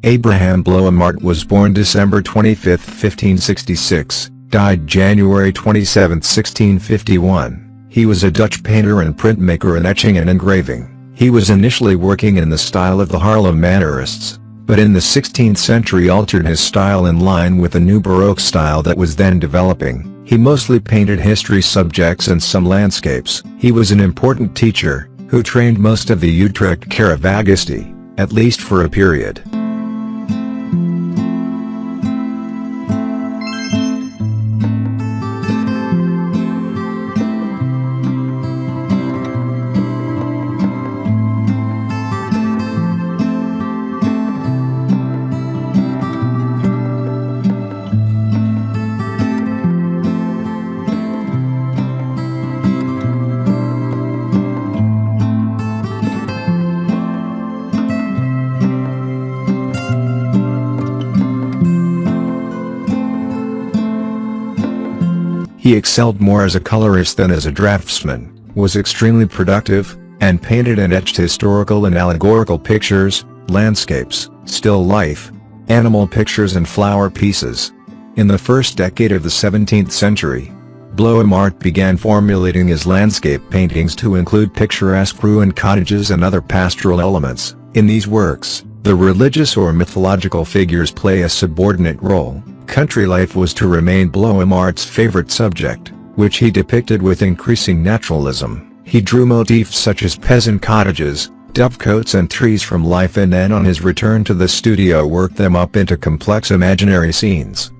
Abraham Bloemaert was born December 25, 1566, died January 27, 1651. He was a Dutch painter and printmaker in etching and engraving. He was initially working in the style of the Haarlem Mannerists, but in the 16th century altered his style in line with the new Baroque style that was then developing. He mostly painted history subjects and some landscapes. He was an important teacher, who trained most of the Utrecht Caravaggisti, at least for a period. He excelled more as a colorist than as a draughtsman, was extremely productive, and painted and etched historical and allegorical pictures, landscapes, still life, animal pictures and flower pieces. In the first decade of the 17th century, Bloemaert began formulating his landscape paintings to include picturesque ruined cottages and other pastoral elements. In these works, the religious or mythological figures play a subordinate role. Country life was to remain Bloemaert's favorite subject, which he depicted with increasing naturalism. He drew motifs such as peasant cottages, dovecotes and trees from life, and then on his return to the studio worked them up into complex imaginary scenes.